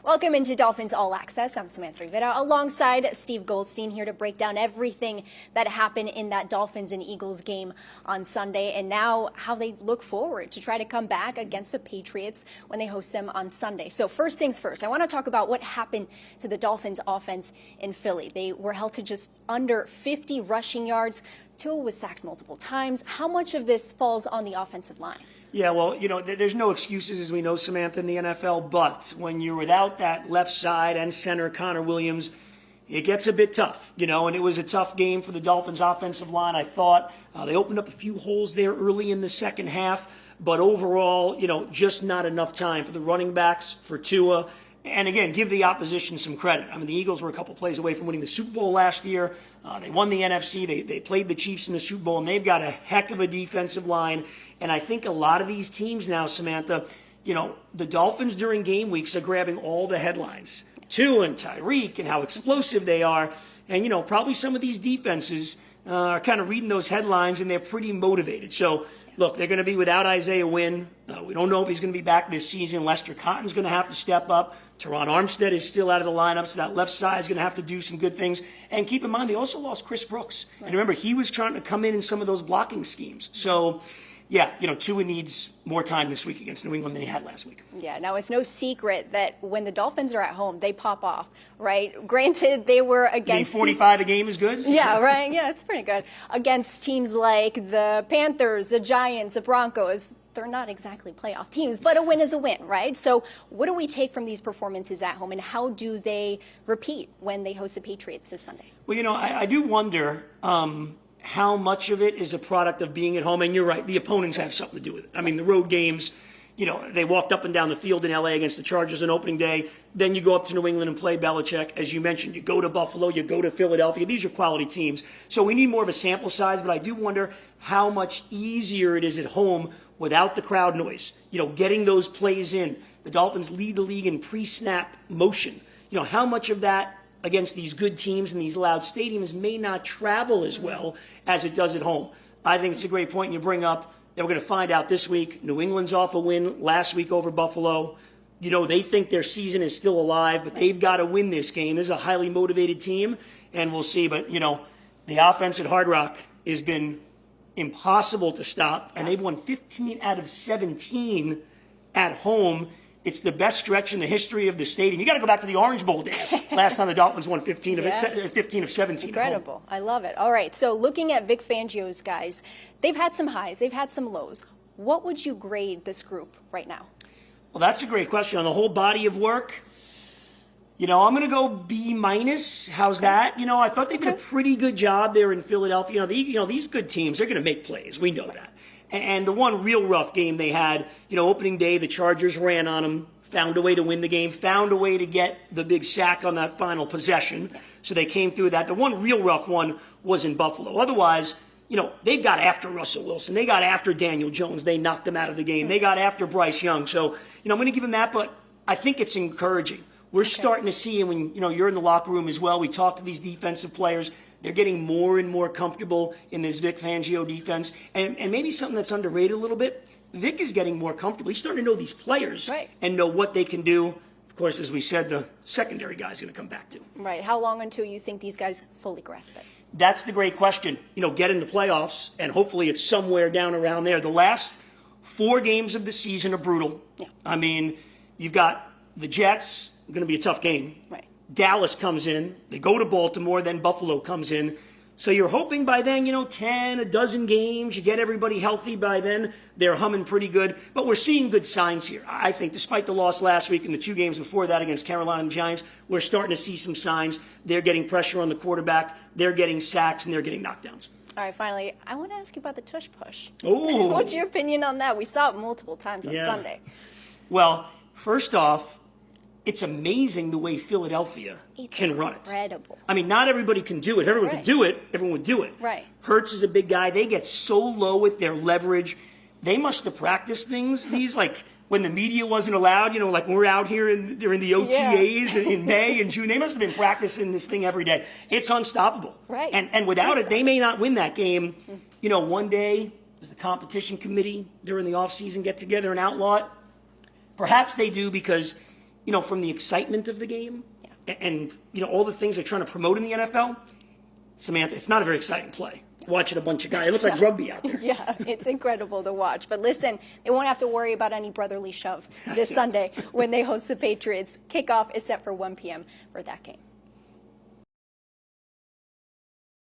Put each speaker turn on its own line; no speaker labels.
Welcome into Dolphins All Access. I'm Samantha Rivera alongside Steve Goldstein here to break down everything that happened in that Dolphins and Eagles game on Sunday and now how they look forward to try to come back against the Patriots when they host them on Sunday. So first things first, I want to talk about what happened to the Dolphins offense in Philly. They were held to just under 50 rushing yards. Tua was sacked multiple times. How much of this falls on the offensive line?
Yeah, well, there's no excuses, as we know, Samantha, in the NFL. But when you're without that left side and center, Connor Williams, it gets a bit tough, and it was a tough game for the Dolphins' offensive line. I thought they opened up a few holes there early in the second half. But overall, just not enough time for the running backs, for Tua. And again, give the opposition some credit. I mean, the Eagles were a couple plays away from winning the Super Bowl last year. They won the NFC. They played the Chiefs in the Super Bowl, and they've got a heck of a defensive line. And I think a lot of these teams now, Samantha, the Dolphins during game weeks are grabbing all the headlines. Tua and Tyreek and how explosive they are. And, probably some of these defenses are kind of reading those headlines, and they're pretty motivated. So, look, they're going to be without Isaiah Wynn. We don't know if he's going to be back this season. Lester Cotton's going to have to step up. Teron Armstead is still out of the lineup, so that left side is going to have to do some good things. And keep in mind, they also lost Chris Brooks. Right. And remember, he was trying to come in some of those blocking schemes. So, yeah, Tua needs more time this week against New England than he had last week.
Yeah, now it's no secret that when the Dolphins are at home, they pop off, right? Granted, they were against...
45 a game is good?
Yeah, right? Yeah, it's pretty good. Against teams like the Panthers, the Giants, the Broncos, they're not exactly playoff teams, but a win is a win, right? So what do we take from these performances at home, and how do they repeat when they host the Patriots this Sunday?
Well, I do wonder... how much of it is a product of being at home? And you're right, the opponents have something to do with it. I mean, the road games, they walked up and down the field in L.A. against the Chargers on opening day. Then you go up to New England and play Belichick. As you mentioned, you go to Buffalo, you go to Philadelphia. These are quality teams. So we need more of a sample size, but I do wonder how much easier it is at home without the crowd noise. Getting those plays in. The Dolphins lead the league in pre-snap motion. How much of that against these good teams in these loud stadiums may not travel as well as it does at home. I think it's a great point you bring up that we're going to find out this week. New England's off a win last week over Buffalo. They think their season is still alive, but they've got to win this game. This is a highly motivated team, and we'll see. But, the offense at Hard Rock has been impossible to stop, and they've won 15 out of 17 at home. It's the best stretch in the history of the stadium. You got to go back to the Orange Bowl days. Last time the Dolphins won 15 of 17.
Incredible. I love it. All right. So looking at Vic Fangio's guys, they've had some highs, they've had some lows. What would you grade this group right now?
Well, that's a great question. On the whole body of work, I'm going to go B-. How's that? I thought they did a pretty good job there in Philadelphia. These good teams, they're going to make plays. We know that. And the one real rough game they had, opening day, the Chargers ran on them, found a way to win the game, found a way to get the big sack on that final possession. So they came through that. The one real rough one was in Buffalo. Otherwise, they got after Russell Wilson. They got after Daniel Jones. They knocked him out of the game. They got after Bryce Young. So, I'm going to give them that, but I think it's encouraging. We're starting to see, and when, you're in the locker room as well, we talk to these defensive players. They're getting more and more comfortable in this Vic Fangio defense. And maybe something that's underrated a little bit, Vic is getting more comfortable. He's starting to know these players and know what they can do. Of course, as we said, the secondary guy's going to come back to.
Right. How long until you think these guys fully grasp it?
That's the great question. Get in the playoffs, and hopefully it's somewhere down around there. The last 4 games of the season are brutal. Yeah. I mean, you've got the Jets, going to be a tough game. Right. Dallas comes in, they go to Baltimore, then Buffalo comes in. So you're hoping by then, 10, a dozen games, you get everybody healthy by then, they're humming pretty good. But we're seeing good signs here. I think despite the loss last week and the 2 games before that against Carolina and the Giants, we're starting to see some signs. They're getting pressure on the quarterback, they're getting sacks, and they're getting knockdowns.
All right, finally, I want to ask you about the tush push.
Oh.
What's your opinion on that? We saw it multiple times on Sunday.
Well, first off, it's amazing the way Philadelphia can run it.
Incredible.
I mean, not everybody can do it. If everyone could do it, everyone would do it.
Right.
Hurts is a big guy. They get so low with their leverage. They must have practiced these like when the media wasn't allowed, like we're out here during the OTAs in May and June. They must have been practicing this thing every day. It's unstoppable.
Right.
And without it, they may not win that game. One day, does the competition committee during the offseason get together and outlaw it? Perhaps they do because from the excitement of the game and all the things they're trying to promote in the NFL, Samantha, it's not a very exciting play. Watching a bunch of guys. It looks like rugby out there.
Yeah, it's incredible to watch. But listen, they won't have to worry about any brotherly shove this Sunday when they host the Patriots. Kickoff is set for 1 p.m. for that game.